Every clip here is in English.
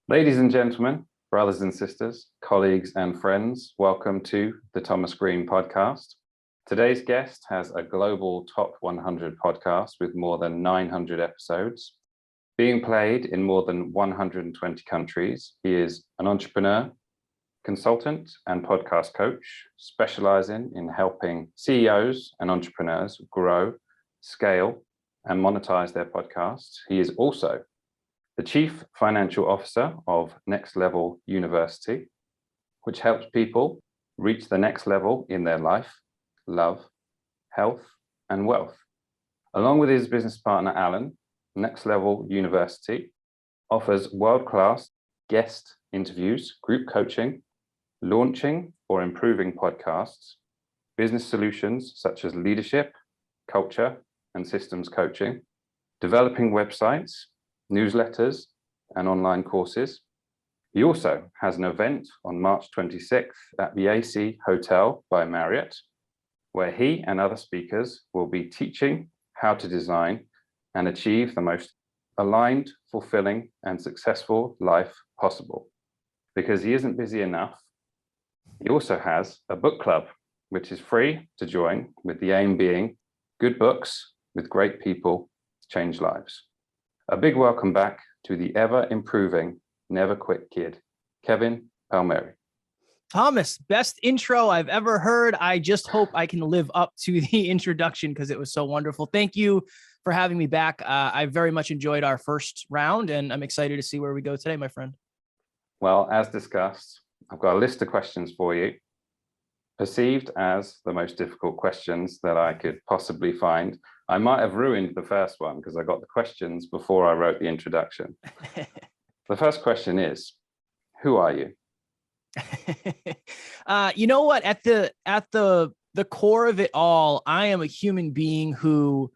Ladies and gentlemen, brothers and sisters, colleagues and friends, welcome to the Thomas Green podcast. Today's guest has a global top 100 podcast with more than 900 episodes. Being played in more than 120 countries, he is an entrepreneur, consultant, and podcast coach, specializing in helping CEOs and entrepreneurs grow, scale, and monetize their podcasts. He is also the Chief Financial Officer of Next Level University, which helps people reach the next level in their life, love, health, and wealth. Along with his business partner, Alan, Next Level University offers world-class guest interviews, group coaching, launching or improving podcasts, business solutions such as leadership, culture, and systems coaching, developing websites, newsletters, and online courses. He also has an event on March 26th at the AC Hotel by Marriott, where he and other speakers will be teaching how to design and achieve the most aligned, fulfilling, and successful life possible. Because he isn't busy enough, he also has a book club, which is free to join, with the aim being good books with great people change lives. A big welcome back to the ever-improving, never-quit kid, Kevin Palmieri. Thomas, best intro I've ever heard. I just hope I can live up to the introduction because it was so wonderful. Thank you for having me back. I very much enjoyed our first round, and I'm excited to see where we go today, my friend. Well, as discussed, I've got a list of questions for you, perceived as the most difficult questions that I could possibly find. I might have ruined the first one because I got the questions before I wrote the introduction. The first question is, who are you? You know what? At the core of it all, I am a human being who,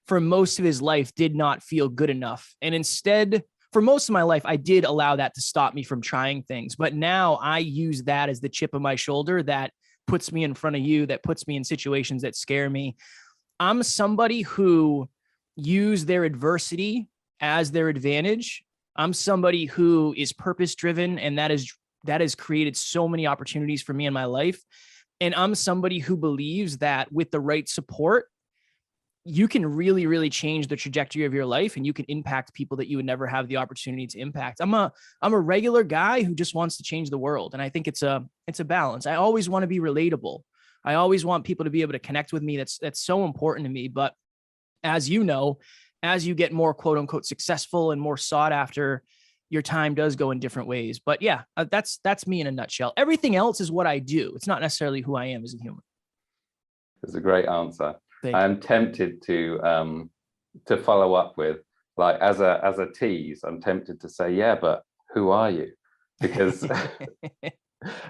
for most of his life, did not feel good enough. And instead, for most of my life, I did allow that to stop me from trying things. But now I use that as the chip on my shoulder that puts me in front of you, that puts me in situations that scare me. I'm somebody who used their adversity as their advantage. I'm somebody who is purpose-driven, and that has created so many opportunities for me in my life. And I'm somebody who believes that with the right support, you can really, really change the trajectory of your life, and you can impact people that you would never have the opportunity to impact. I'm a regular guy who just wants to change the world. And I think it's a balance. I always want to be relatable. I always want people to be able to connect with me. That's so important to me. But as you know, as you get more quote unquote successful and more sought after, your time does go in different ways. But yeah, that's me in a nutshell. Everything else is what I do. It's not necessarily who I am as a human. That's a great answer. I'm tempted to follow up with, like, as a tease, I'm tempted to say, yeah, but who are you? Because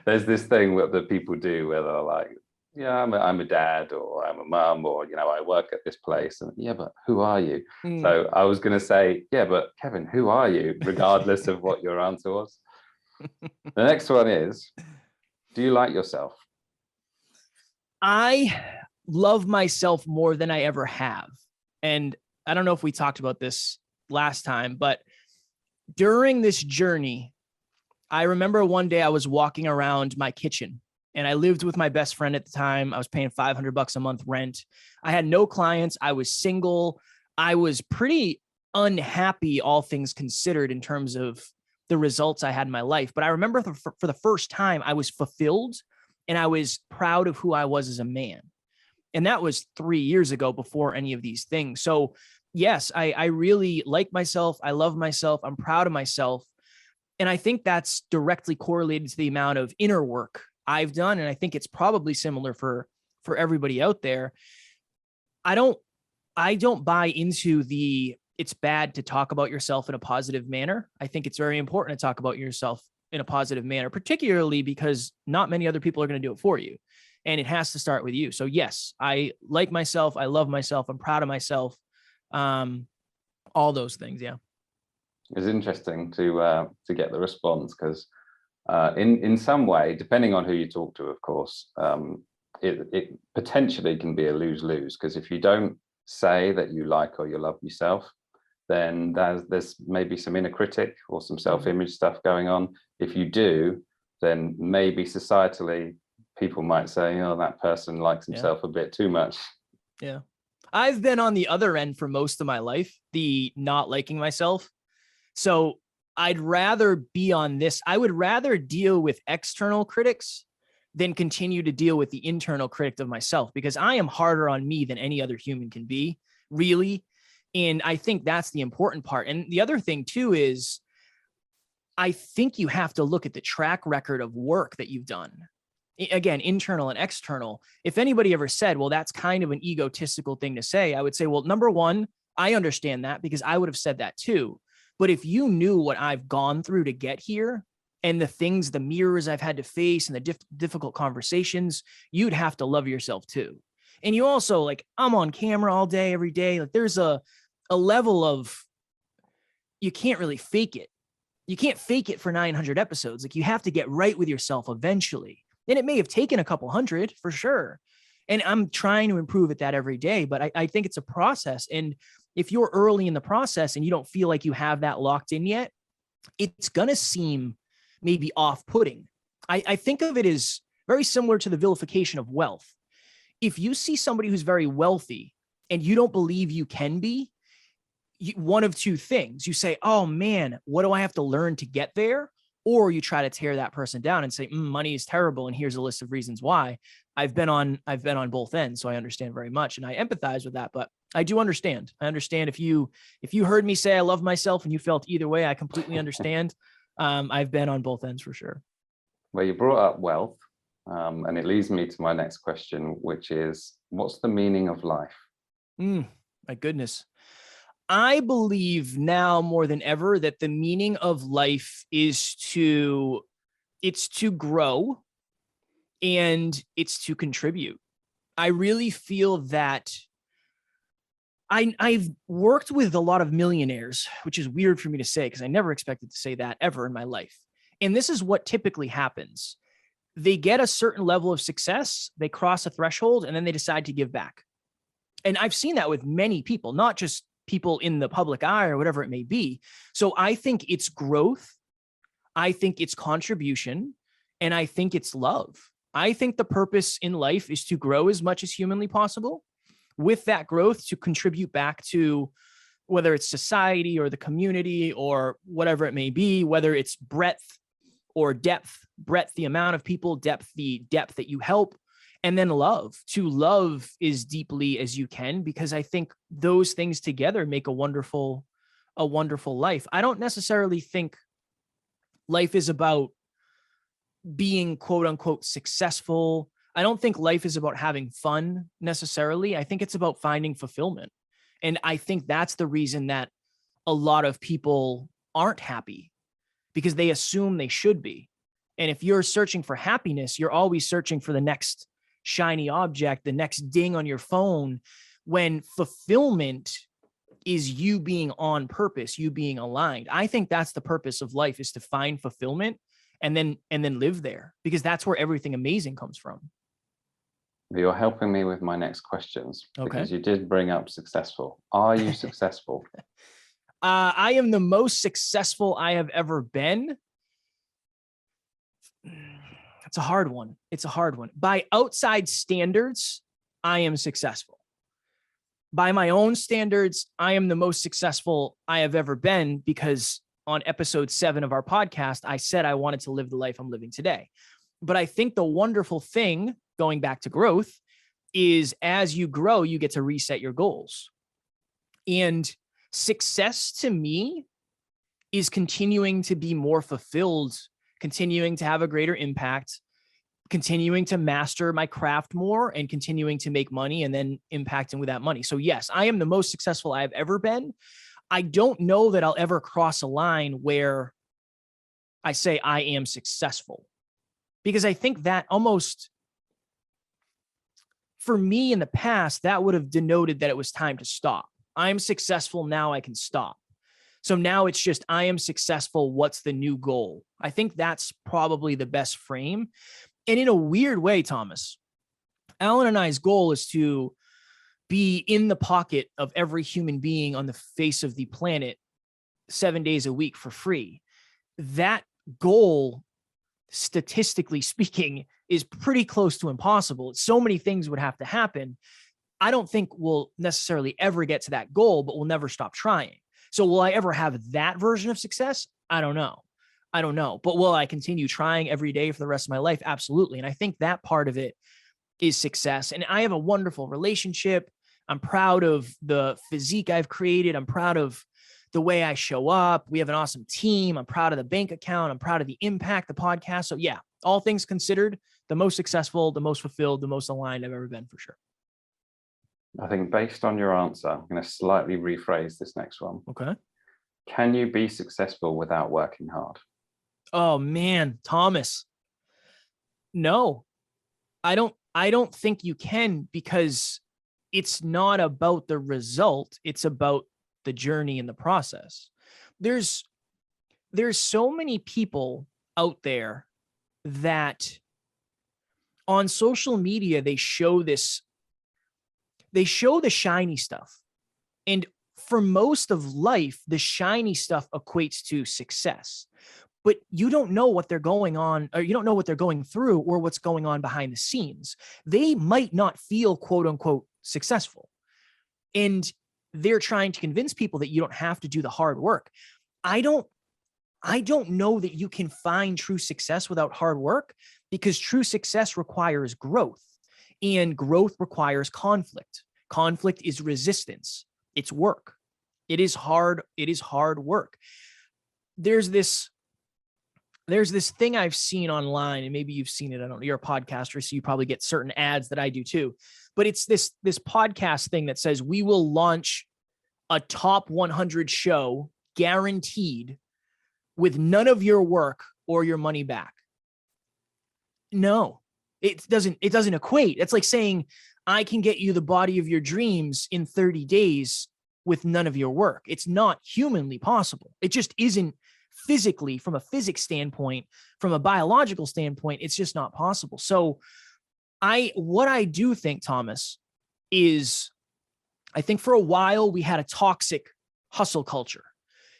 there's this thing that people do where they're like, yeah, I'm a dad, or I'm a mum, or, I work at this place. And yeah, but who are you? So I was going to say, yeah, but Kevin, who are you? Regardless of what your answer was. The next one is, do you like yourself? I love myself more than I ever have. And I don't know if we talked about this last time, but during this journey, I remember one day I was walking around my kitchen, and I lived with my best friend at the time. I was paying $500 a month rent. I had no clients. I was single. I was pretty unhappy, all things considered, in terms of the results I had in my life. But I remember for the first time, I was fulfilled, and I was proud of who I was as a man. And that was 3 years ago, before any of these things. So yes, I really like myself. I love myself. I'm proud of myself. And I think that's directly correlated to the amount of inner work I've done. And I think it's probably similar for everybody out there. I don't buy into it's bad to talk about yourself in a positive manner. I think it's very important to talk about yourself in a positive manner, particularly because not many other people are going to do it for you. And it has to start with you. So yes, I like myself. I love myself. I'm proud of myself. All those things. Yeah. It's interesting to get the response, because in some way, depending on who you talk to, of course, it potentially can be a lose-lose, because if you don't say that you like or you love yourself, then there's maybe some inner critic or some self-image stuff going on. If you do, then maybe societally people might say, oh, that person likes himself a bit too much. Yeah. I've been on the other end for most of my life, the not liking myself. So I'd rather be on this. I would rather deal with external critics than continue to deal with the internal critic of myself, because I am harder on me than any other human can be, really. And I think that's the important part. And the other thing too is I think you have to look at the track record of work that you've done. Again, internal and external. If anybody ever said, well, that's kind of an egotistical thing to say, I would say, well, number one, I understand that because I would have said that too. But if you knew what I've gone through to get here and the things, the mirrors I've had to face and the difficult conversations, you'd have to love yourself too. And you also, like, I'm on camera all day, every day. Like, there's a level of, you can't really fake it. You can't fake it for 900 episodes. Like, you have to get right with yourself eventually. And it may have taken a couple hundred for sure. And I'm trying to improve at that every day, but I think it's a process. And if you're early in the process and you don't feel like you have that locked in yet, it's going to seem maybe off-putting. I think of it as very similar to the vilification of wealth. If you see somebody who's very wealthy and you don't believe you can be, one of two things. You say, oh man, what do I have to learn to get there? Or you try to tear that person down and say, money is terrible, and here's a list of reasons why. I've been on both ends, so I understand very much, and I empathize with that. But I do understand. I understand if you heard me say I love myself and you felt either way, I completely understand. I've been on both ends for sure. Well, you brought up wealth, and it leads me to my next question, which is, what's the meaning of life? My goodness. I believe now more than ever that the meaning of life is to grow and it's to contribute. I really feel that I've worked with a lot of millionaires, which is weird for me to say because I never expected to say that ever in my life. And this is what typically happens. They get a certain level of success, they cross a threshold, and then they decide to give back. And I've seen that with many people, not just people in the public eye or whatever it may be. So I think it's growth. I think it's contribution, and I think it's love. I think the purpose in life is to grow as much as humanly possible. With that growth, to contribute back to whether it's society or the community or whatever it may be, whether it's breadth or depth, breadth, the amount of people, depth, the depth that you help. And then love, to love as deeply as you can, because I think those things together make a wonderful life. I don't necessarily think life is about being quote unquote successful. I don't think life is about having fun necessarily. I think it's about finding fulfillment. And I think that's the reason that a lot of people aren't happy, because they assume they should be. And if you're searching for happiness, you're always searching for the next shiny object, the next ding on your phone, when fulfillment is you being on purpose, you being aligned. I think that's the purpose of life, is to find fulfillment and then live there, because that's where everything amazing comes from. You're helping me with my next questions, because you did bring up successful. Are you successful? I am the most successful I have ever been. It's a hard one. It's a hard one. By outside standards, I am successful. By my own standards, I am the most successful I have ever been, because on episode 7 of our podcast, I said I wanted to live the life I'm living today. But I think the wonderful thing, going back to growth, is as you grow, you get to reset your goals. And success to me is continuing to be more fulfilled, continuing to have a greater impact, continuing to master my craft more, and continuing to make money and then impacting with that money. So yes, I am the most successful I have ever been. I don't know that I'll ever cross a line where I say I am successful, because I think that almost, for me in the past, that would have denoted that it was time to stop. I'm successful, now I can stop. So now it's just, I am successful, what's the new goal? I think that's probably the best frame. And in a weird way, Thomas, Alan and I's goal is to be in the pocket of every human being on the face of the planet 7 days a week for free. That goal, statistically speaking, is pretty close to impossible. So many things would have to happen. I don't think we'll necessarily ever get to that goal, but we'll never stop trying. So will I ever have that version of success? I don't know. But will I continue trying every day for the rest of my life? Absolutely. And I think that part of it is success. And I have a wonderful relationship. I'm proud of the physique I've created. I'm proud of the way I show up. We have an awesome team. I'm proud of the bank account. I'm proud of the impact, the podcast. So yeah, all things considered, the most successful, the most fulfilled, the most aligned I've ever been, for sure. I think based on your answer, I'm going to slightly rephrase this next one. Okay. Can you be successful without working hard? Oh man, Thomas. No, I don't think you can, because it's not about the result. It's about the journey and the process. There's so many people out there that on social media, they show the shiny stuff. And for most of life, the shiny stuff equates to success. But you don't know what they're going on, or you don't know what they're going through, or what's going on behind the scenes. They might not feel quote unquote successful. And they're trying to convince people that you don't have to do the hard work. I don't know that you can find true success without hard work, because true success requires growth, and growth requires conflict. Conflict is resistance. It's work. It is hard. It is hard work. There's this thing I've seen online, and maybe you've seen it. I don't know. You're a podcaster, so you probably get certain ads that I do too. But it's this podcast thing that says, we will launch a top 100 show guaranteed with none of your work or your money back. No, it doesn't equate. It's like saying, I can get you the body of your dreams in 30 days with none of your work. It's not humanly possible. It just isn't physically, from a physics standpoint, from a biological standpoint, it's just not possible. So what I do think, Thomas, is I think for a while we had a toxic hustle culture.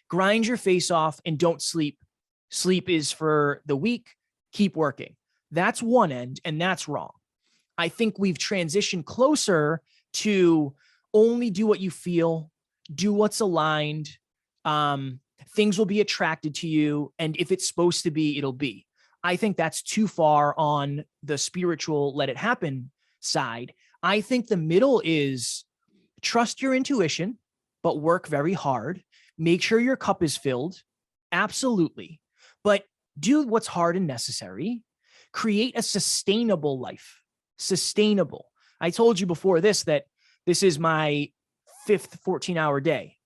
Grind your face off and don't sleep. Sleep is for the weak. Keep working. That's one end, and that's wrong. I think we've transitioned closer to only do what you feel, do what's aligned. Things will be attracted to you. And if it's supposed to be, it'll be. I think that's too far on the spiritual let it happen side. I think the middle is trust your intuition, but work very hard. Make sure your cup is filled. Absolutely. But do what's hard and necessary. Create a sustainable life. Sustainable. I told you before this that this is my 5th 14-hour day.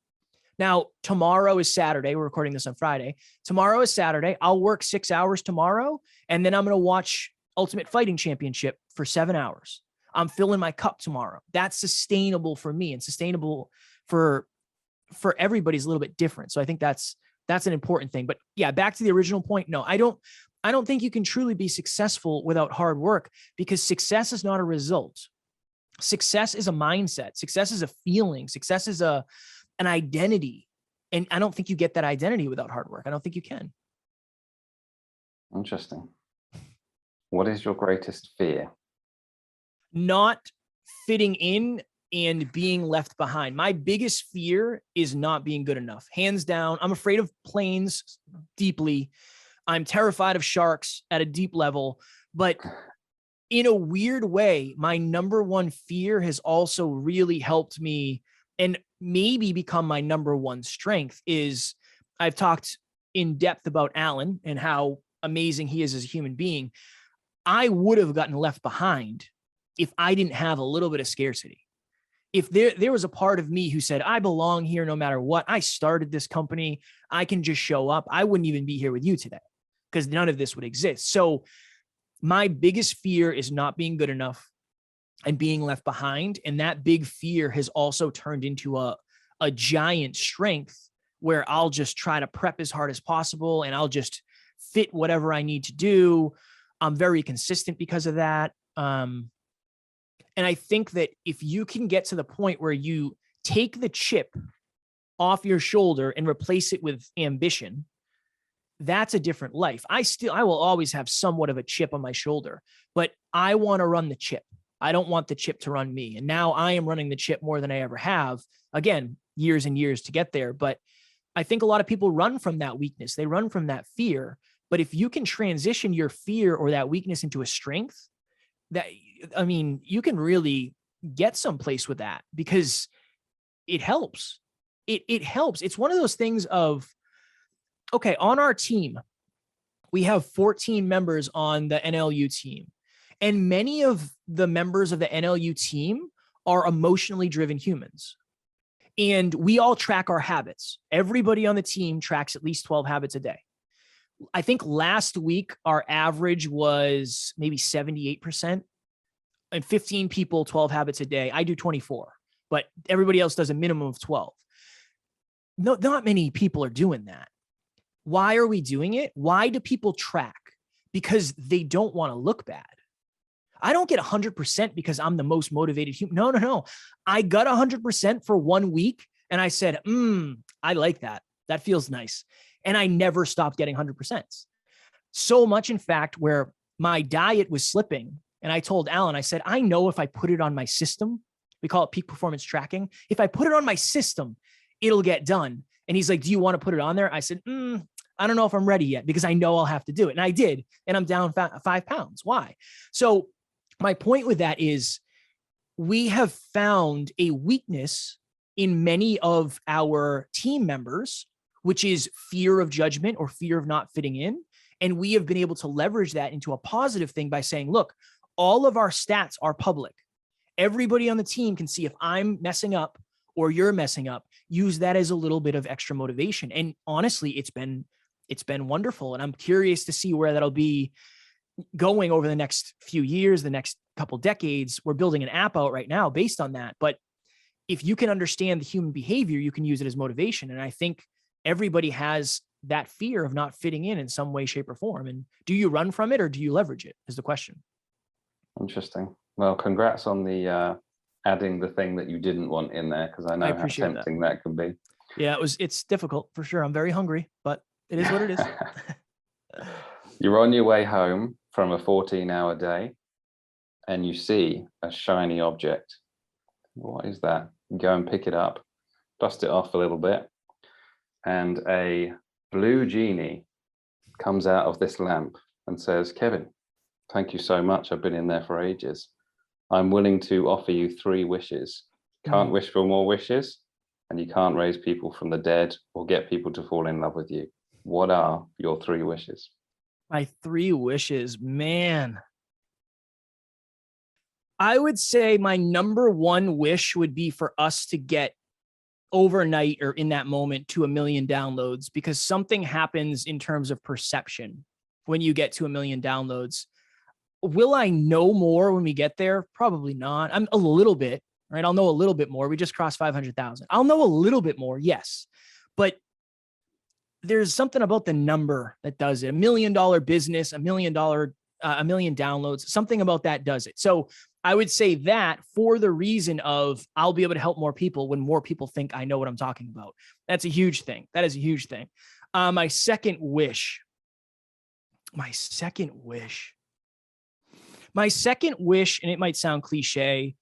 Now, tomorrow is Saturday. We're recording this on Friday. Tomorrow is Saturday. I'll work 6 hours tomorrow, and then I'm going to watch Ultimate Fighting Championship for 7 hours. I'm filling my cup tomorrow. That's sustainable for me, and sustainable for everybody's a little bit different. So I think that's an important thing. But yeah, back to the original point. No, I don't think you can truly be successful without hard work, because success is not a result. Success is a mindset. Success is a feeling. Success is an identity. And I don't think you get that identity without hard work. I don't think you can. Interesting. What is your greatest fear? Not fitting in and being left behind. My biggest fear is not being good enough. Hands down. I'm afraid of planes deeply. I'm terrified of sharks at a deep level. But in a weird way, my number one fear has also really helped me, and maybe become my number one strength. Is I've talked in depth about Alan and how amazing he is as a human being. I would have gotten left behind if I didn't have a little bit of scarcity. If there was a part of me who said, I belong here no matter what, I started this company, I can just show up, I wouldn't even be here with you today, because none of this would exist. So my biggest fear is not being good enough and being left behind. And that big fear has also turned into a giant strength, where I'll just try to prep as hard as possible, and I'll just fit whatever I need to do. I'm very consistent because of that. And I think that if you can get to the point where you take the chip off your shoulder and replace it with ambition, that's a different life. I will always have somewhat of a chip on my shoulder, but I want to run the chip. I don't want the chip to run me. And now I am running the chip more than I ever have. Again, years and years to get there. But I think a lot of people run from that weakness. They run from that fear. But if you can transition your fear or that weakness into a strength, you can really get someplace with that, because it helps. It helps. It's one of those things of, okay, on our team, we have 14 members on the NLU team. And many of the members of the NLU team are emotionally driven humans. And we all track our habits. Everybody on the team tracks at least 12 habits a day. I think last week, our average was maybe 78%. And 15 people, 12 habits a day. I do 24, but everybody else does a minimum of 12. No, not many people are doing that. Why are we doing it? Why do people track? Because they don't want to look bad. I don't get 100% because I'm the most motivated human. No. I got 100% for 1 week. And I said, I like that. That feels nice. And I never stopped getting 100%. So much, in fact, where my diet was slipping. And I told Alan, I said, I know if I put it on my system, we call it peak performance tracking. If I put it on my system, it'll get done. And he's like, do you want to put it on there? I said, I don't know if I'm ready yet, because I know I'll have to do it. And I did. And I'm down 5 pounds. Why? So my point with that is, we have found a weakness in many of our team members, which is fear of judgment or fear of not fitting in. And we have been able to leverage that into a positive thing by saying, look, all of our stats are public. Everybody on the team can see if I'm messing up or you're messing up. Use that as a little bit of extra motivation. And honestly, it's been wonderful. And I'm curious to see where that'll be going over the next few years, the next couple decades. We're building an app out right now based on that. But if you can understand the human behavior, you can use it as motivation. And I think everybody has that fear of not fitting in some way, shape, or form. And do you run from it or do you leverage it, is the question. Interesting. Well, congrats on the adding the thing that you didn't want in there, because I know how tempting that can be. Yeah, it's difficult for sure. I'm very hungry, but it is what it is. You're on your way home from a 14-hour day and you see a shiny object. What is that? You go and pick it up, dust it off a little bit, and a blue genie comes out of this lamp and says, Kevin, thank you so much. I've been in there for ages. I'm willing to offer you 3 wishes. Can't wish for more wishes, and you can't raise people from the dead or get people to fall in love with you. What are your 3 wishes? My 3 wishes, man. I would say my number 1 wish would be for us to get overnight or in that moment to 1 million downloads, because something happens in terms of perception when you get to 1 million downloads. Will I know more when we get there? Probably not. I'm a little bit, right? I'll know a little bit more. We just crossed 500,000. I'll know a little bit more. Yes. But there's something about the number that does it. $1 million business, $1 million, 1 million downloads, something about that does it. So I would say that for the reason of I'll be able to help more people when more people think I know what I'm talking about. That's a huge thing. That is a huge thing. My second wish, and it might sound cliche,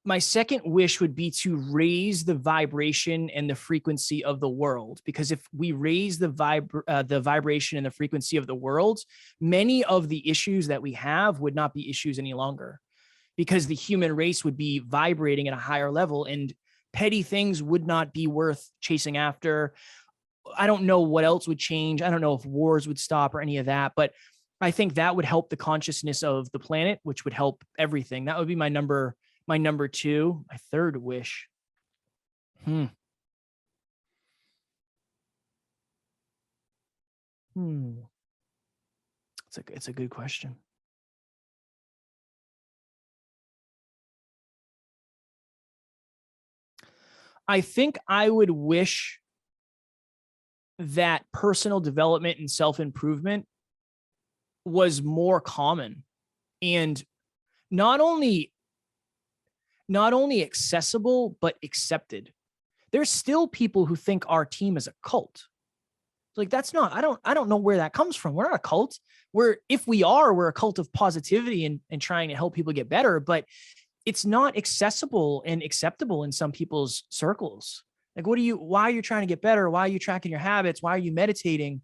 my second wish would be to raise the vibration and the frequency of the world. Because if we raise the vibration and the frequency of the world, many of the issues that we have would not be issues any longer, because the human race would be vibrating at a higher level and petty things would not be worth chasing after. I don't know what else would change. I don't know if wars would stop or any of that, but I think that would help the consciousness of the planet, which would help everything. That would be my number 2. My third wish. It's a good question. I think I would wish that personal development and self-improvement was more common. And not only not only accessible, but accepted. There's still people who think our team is a cult. Like, that's not, I don't know where that comes from. We're not a cult. We're a cult of positivity and trying to help people get better, but it's not accessible and acceptable in some people's circles. Like, why are you trying to get better? Why are you tracking your habits? Why are you meditating?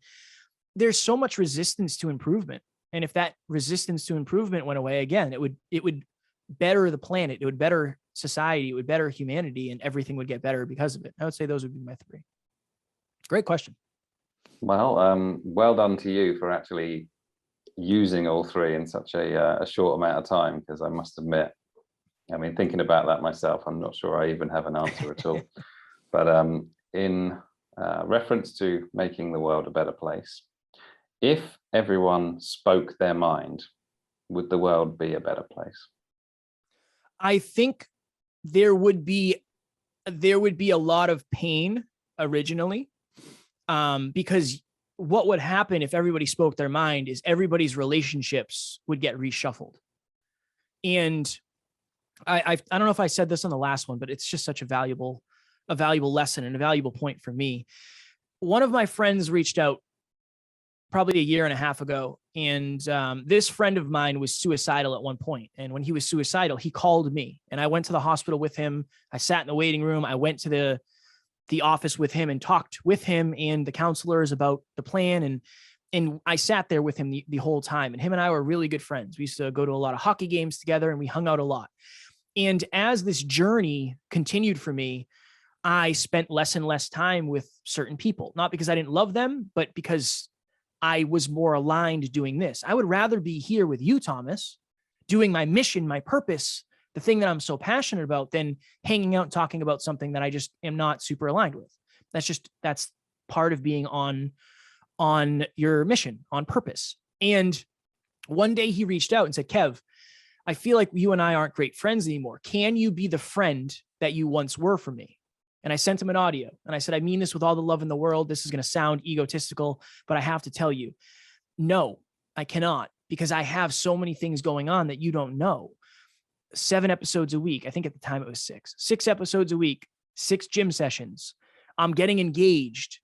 There's so much resistance to improvement. And if that resistance to improvement went away, again, it would better the planet. It would better society. It would better humanity, and everything would get better because of it. I would say those would be my three. Great question. Well, well done to you for actually using all three in such a short amount of time, because I must admit, I mean, thinking about that myself, I'm not sure I even have an answer at all. But in reference to making the world a better place, if everyone spoke their mind, would the world be a better place? I think there would be a lot of pain originally, because what would happen if everybody spoke their mind is everybody's relationships would get reshuffled. And I don't know if I said this on the last one, but it's just such a valuable lesson and a valuable point for me. One of my friends reached out probably a year and a half ago, and this friend of mine was suicidal at one point. And when he was suicidal, he called me, and I went to the hospital with him. I sat in the waiting room. I went to the office with him and talked with him and the counselors about the plan. And I sat there with him the whole time. And him and I were really good friends. We used to go to a lot of hockey games together, and we hung out a lot. And as this journey continued for me, I spent less and less time with certain people, not because I didn't love them, but because I was more aligned doing this. I would rather be here with you, Thomas, doing my mission, my purpose, the thing that I'm so passionate about, than hanging out and talking about something that I just am not super aligned with. That's part of being on your mission, on purpose. And one day he reached out and said, Kev, I feel like you and I aren't great friends anymore. Can you be the friend that you once were for me? And I sent him an audio, and I said, I mean this with all the love in the world. This is going to sound egotistical, but I have to tell you, no, I cannot, because I have so many things going on that you don't know. 7 episodes a week. I think at the time it was 6 episodes a week, 6 gym sessions. I'm getting engaged.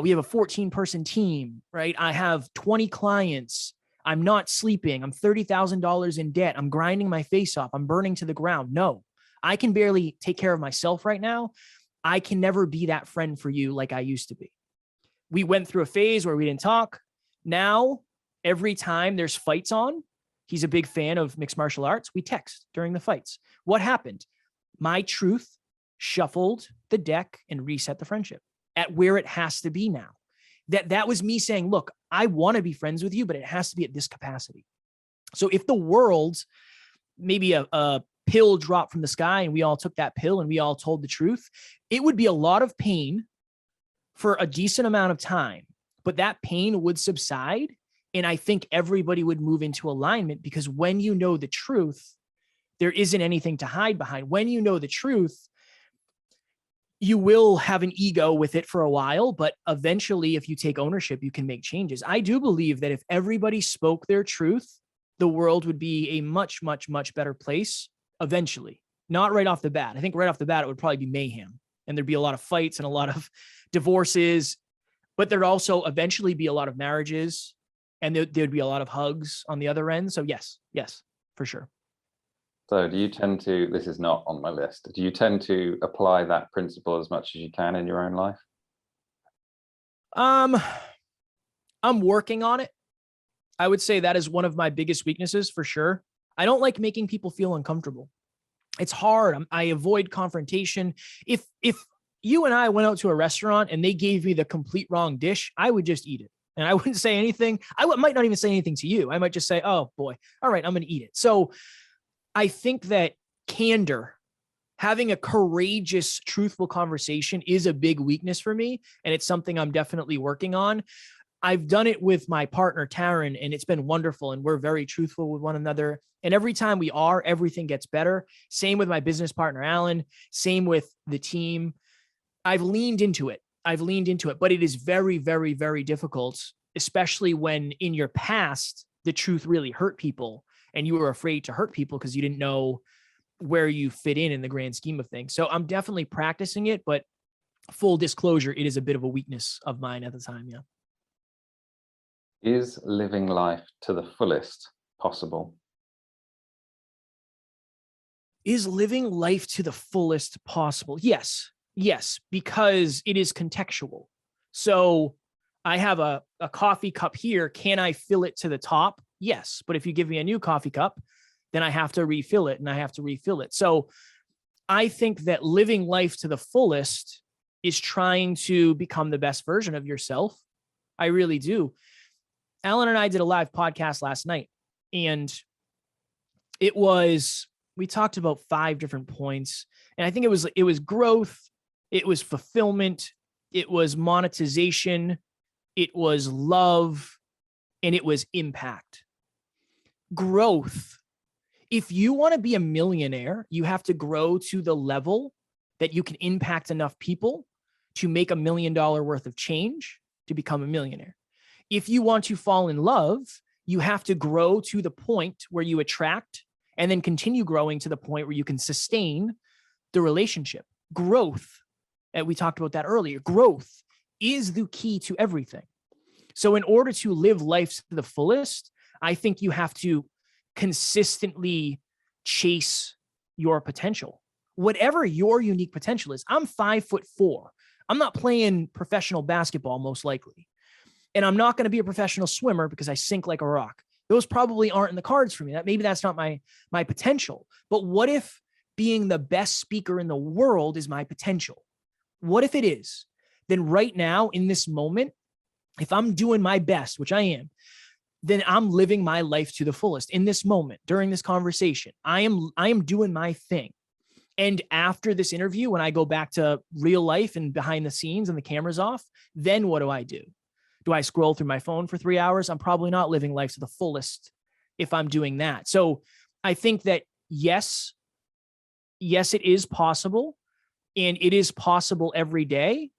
We have a 14-person team, right? I have 20 clients. I'm not sleeping. I'm $30,000 in debt. I'm grinding my face off. I'm burning to the ground. No, I can barely take care of myself right now. I can never be that friend for you like I used to be. We went through a phase where we didn't talk. Now, every time there's fights on, he's a big fan of mixed martial arts. We text during the fights. What happened? My truth shuffled the deck and reset the friendship at where it has to be now. That was me saying, look, I want to be friends with you, but it has to be at this capacity. So if the world, maybe a pill dropped from the sky and we all took that pill and we all told the truth, it would be a lot of pain for a decent amount of time, but that pain would subside. And I think everybody would move into alignment, because when you know the truth, there isn't anything to hide behind. When you know the truth, you will have an ego with it for a while, but eventually, if you take ownership, you can make changes. I do believe that if everybody spoke their truth, the world would be a much, much, much better place eventually. Not right off the bat. I think right off the bat, it would probably be mayhem, and there'd be a lot of fights and a lot of divorces, but there'd also eventually be a lot of marriages, and there'd be a lot of hugs on the other end. So yes, for sure. So do you tend to, this is not on my list, do you tend to apply that principle as much as you can in your own life? I'm working on it. I would say that is one of my biggest weaknesses for sure. I don't like making people feel uncomfortable. It's hard. I avoid confrontation. If you and I went out to a restaurant and they gave me the complete wrong dish, I would just eat it. And I wouldn't say anything. Might not even say anything to you. I might just say, oh boy, all right, I'm going to eat it. So I think that candor, having a courageous, truthful conversation is a big weakness for me. And it's something I'm definitely working on. I've done it with my partner, Taryn, and it's been wonderful. And we're very truthful with one another. And every time we are, everything gets better. Same with my business partner, Alan. Same with the team. I've leaned into it, but it is very, very, very difficult, especially when in your past, the truth really hurt people and you were afraid to hurt people because you didn't know where you fit in the grand scheme of things. So I'm definitely practicing it, but full disclosure, it is a bit of a weakness of mine at the time. Yeah. Is living life to the fullest possible? Is living life to the fullest possible? Yes. Yes, because it is contextual. So I have a coffee cup here. Can I fill it to the top? Yes. But if you give me a new coffee cup, then I have to refill it and I have to refill it. So I think that living life to the fullest is trying to become the best version of yourself. I really do. Alan and I did a live podcast last night, and we talked about 5 different points. And I think it was growth, it was fulfillment, it was monetization, it was love, and it was impact. Growth. If you want to be a millionaire, you have to grow to the level that you can impact enough people to make $1 million worth of change to become a millionaire. If you want to fall in love, you have to grow to the point where you attract and then continue growing to the point where you can sustain the relationship. Growth, and we talked about that earlier, growth is the key to everything. So in order to live life to the fullest, I think you have to consistently chase your potential, whatever your unique potential is. I'm 5'4". I'm not playing professional basketball, most likely. And I'm not going to be a professional swimmer because I sink like a rock. Those probably aren't in the cards for me. Maybe that's not my potential. But what if being the best speaker in the world is my potential? What if it is? Then right now, in this moment, if I'm doing my best, which I am, then I'm living my life to the fullest in this moment, during this conversation. I am doing my thing. And after this interview, when I go back to real life and behind the scenes and the camera's off, then what do? Do I scroll through my phone for 3 hours? I'm probably not living life to the fullest if I'm doing that. So I think that yes, it is possible, and it is possible every day.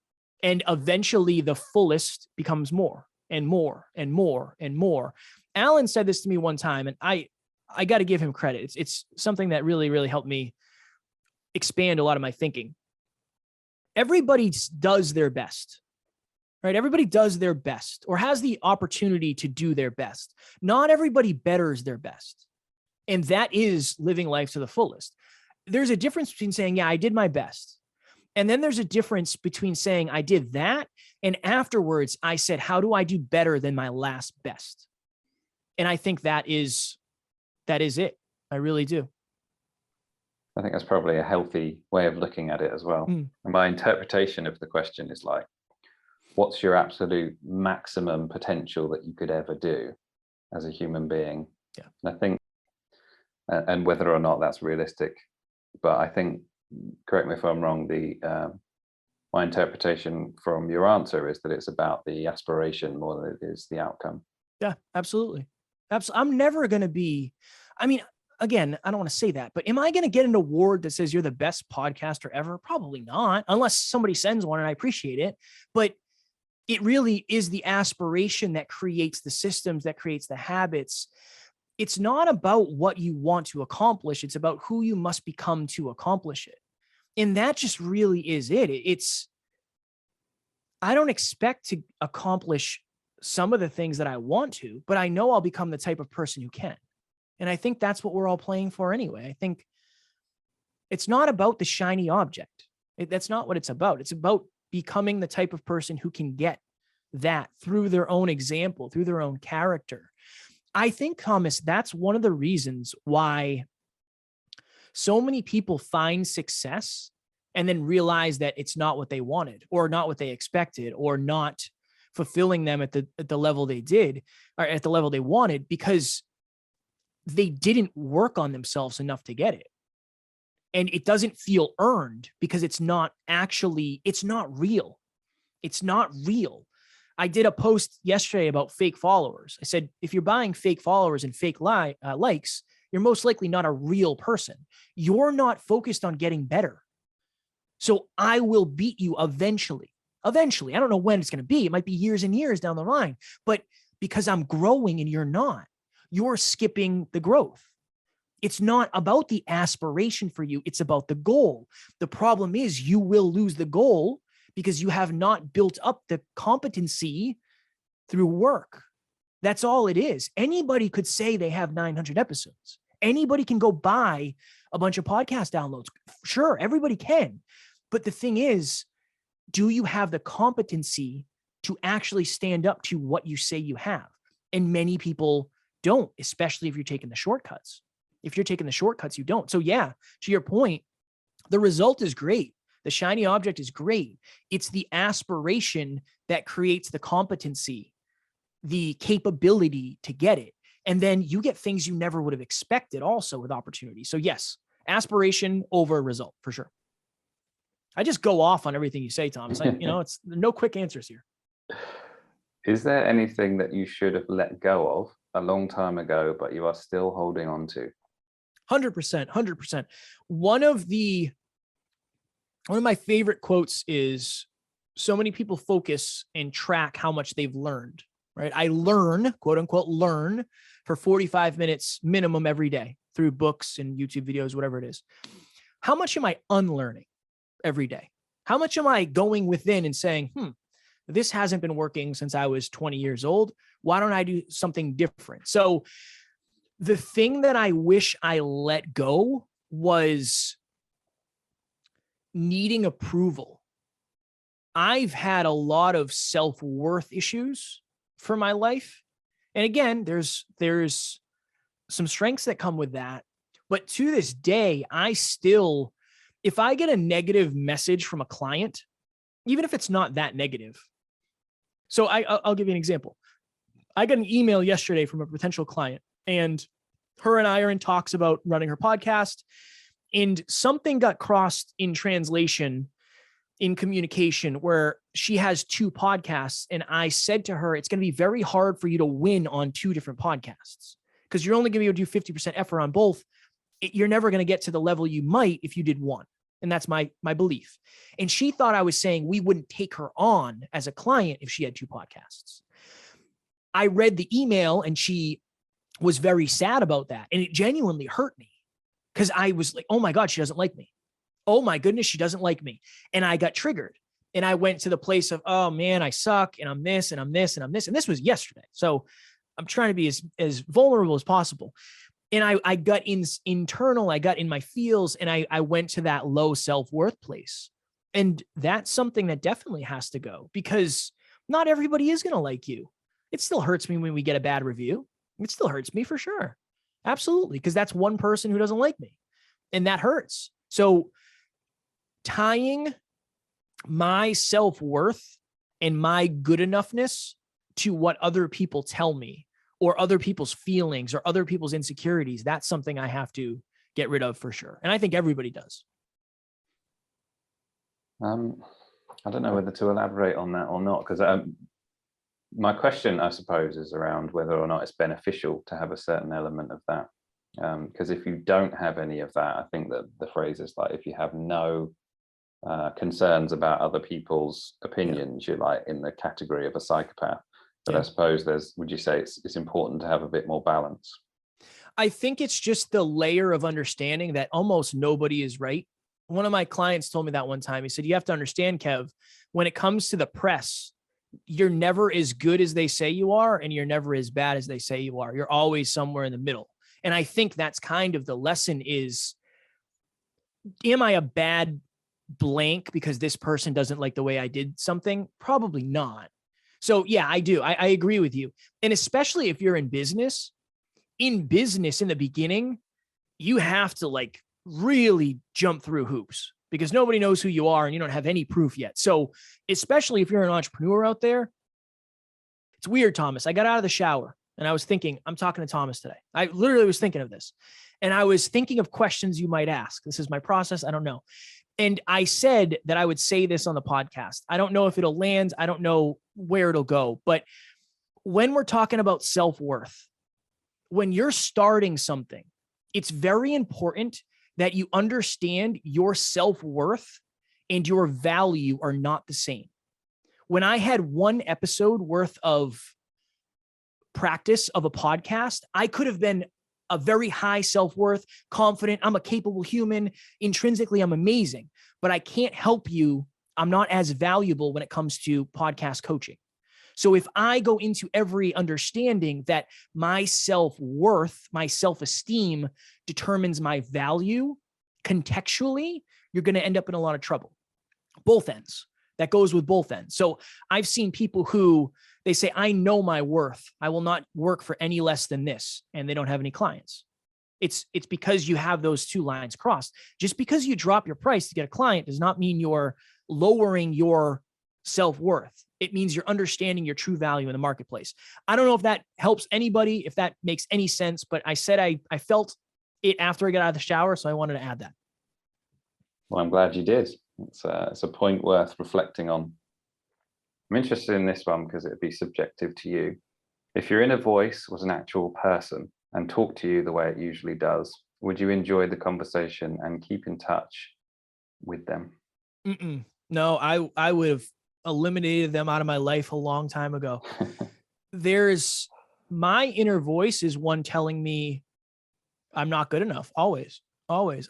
And eventually the fullest becomes more and more and more and more. Alan said this to me one time, and I got to give him credit. It's something that really, really helped me expand a lot of my thinking. Everybody does their best, right? Everybody does their best or has the opportunity to do their best. Not everybody betters their best. And that is living life to the fullest. There's a difference between saying, yeah, I did my best. And then there's a difference between saying I did that, and afterwards I said, how do I do better than my last best? And I think that is it. I really do. I think that's probably a healthy way of looking at it as well. And my interpretation of the question is like, what's your absolute maximum potential that you could ever do as a human being? Yeah. And I think, and whether or not that's realistic, but I think, correct me if I'm wrong, my interpretation from your answer is that it's about the aspiration more than it is the outcome. Yeah, absolutely. I'm never going to be, I mean, again, I don't want to say that, but am I going to get an award that says you're the best podcaster ever? Probably not, unless somebody sends one and I appreciate it. But it really is the aspiration that creates the systems, that creates the habits. It's not about what you want to accomplish. It's about who you must become to accomplish it. And that just really is it. I don't expect to accomplish some of the things that I want to, but I know I'll become the type of person who can. And I think that's what we're all playing for anyway. I think it's not about the shiny object. That's not what it's about. It's about becoming the type of person who can get that through their own example, through their own character. I think, Thomas, that's one of the reasons why so many people find success and then realize that it's not what they wanted or not what they expected or not fulfilling them at the level they did or at the level they wanted because they didn't work on themselves enough to get it. And it doesn't feel earned because it's not real. It's not real. I did a post yesterday about fake followers. I said, if you're buying fake followers and fake likes, you're most likely not a real person. You're not focused on getting better. So I will beat you eventually. Eventually. I don't know when it's going to be. It might be years and years down the line. But because I'm growing and you're not, you're skipping the growth. It's not about the aspiration for you. It's about the goal. The problem is you will lose the goal because you have not built up the competency through work. That's all it is. Anybody could say they have 900 episodes. Anybody can go buy a bunch of podcast downloads. Sure, everybody can. But the thing is, do you have the competency to actually stand up to what you say you have? And many people don't, especially if you're taking the shortcuts. If you're taking the shortcuts, you don't. So yeah, to your point, the result is great. The shiny object is great. It's the aspiration that creates the competency, the capability to get it. And then you get things you never would have expected also with opportunity. So yes, aspiration over result for sure. I just go off on everything you say, Tom. It's like, it's no quick answers here. Is there anything that you should have let go of a long time ago, but you are still holding on to? 100%, 100%. One of my favorite quotes is, so many people focus and track how much they've learned, right? I learn, quote unquote, learn for 45 minutes minimum every day through books and YouTube videos, whatever it is. How much am I unlearning every day? How much am I going within and saying, this hasn't been working since I was 20 years old. Why don't I do something different? So the thing that I wish I let go was needing approval. I've had a lot of self-worth issues for my life. And again, there's some strengths that come with that. But to this day, I still, if I get a negative message from a client, even if it's not that negative. So I'll give you an example. I got an email yesterday from a potential client, and her and I are in talks about running her podcast, and something got crossed in translation in communication where she has 2 podcasts. And I said to her, it's going to be very hard for you to win on 2 different podcasts because you're only going to be able to do 50% effort on both. You're never going to get to the level you might if you did one. And that's my belief. And she thought I was saying we wouldn't take her on as a client if she had 2 podcasts. I read the email and she was very sad about that. And it genuinely hurt me because I was like, oh my God, she doesn't like me. Oh my goodness, she doesn't like me. And I got triggered and I went to the place of, oh man, I suck. And I'm this and I'm this and I'm this. And this was yesterday. So I'm trying to be as vulnerable as possible. And I got internal, I got in my feels, and I went to that low self-worth place. And that's something that definitely has to go because not everybody is going to like you. It still hurts me when we get a bad review. It still hurts me for sure. Absolutely. Because that's one person who doesn't like me and that hurts. So tying my self-worth and my good enoughness to what other people tell me or other people's feelings or other people's insecurities, that's something I have to get rid of for sure. And I think everybody does. I don't know whether to elaborate on that or not, because my question, I suppose, is around whether or not it's beneficial to have a certain element of that. Because if you don't have any of that, I think that the phrase is like, if you have no concerns about other people's opinions, you're like in the category of a psychopath. But I suppose would you say it's important to have a bit more balance? I think it's just the layer of understanding that almost nobody is right. One of my clients told me that one time. He said, you have to understand, Kev, when it comes to the press, you're never as good as they say you are, and you're never as bad as they say you are. You're always somewhere in the middle. And I think that's kind of the lesson is, am I a bad blank because this person doesn't like the way I did something? Probably not. So yeah, I do. I agree with you. And especially if you're in business in the beginning, you have to like really jump through hoops because nobody knows who you are and you don't have any proof yet. So especially if you're an entrepreneur out there, it's weird, Thomas. I got out of the shower and I was thinking, I'm talking to Thomas today. I literally was thinking of this and I was thinking of questions you might ask. This is my process. I don't know. And I said that I would say this on the podcast. I don't know if it'll land. I don't know where it'll go. But when we're talking about self-worth, when you're starting something, it's very important that you understand your self-worth and your value are not the same. When I had 1 episode worth of practice of a podcast, I could have been a very high self-worth, confident. I'm a capable human. Intrinsically, I'm amazing, but I can't help you. I'm not as valuable when it comes to podcast coaching. So if I go into every understanding that my self-worth, my self-esteem determines my value contextually, you're going to end up in a lot of trouble. Both ends. That goes with both ends. So I've seen people who they say, I know my worth. I will not work for any less than this. And they don't have any clients. It's because you have those two lines crossed. Just because you drop your price to get a client does not mean you're lowering your self-worth. It means you're understanding your true value in the marketplace. I don't know if that helps anybody, if that makes any sense, but I said I felt it after I got out of the shower, so I wanted to add that. Well, I'm glad you did. It's a point worth reflecting on. I'm interested in this one because it'd be subjective to you. If your inner voice was an actual person and talked to you the way it usually does, would you enjoy the conversation and keep in touch with them? No, I would have eliminated them out of my life a long time ago. My inner voice is one telling me I'm not good enough. Always.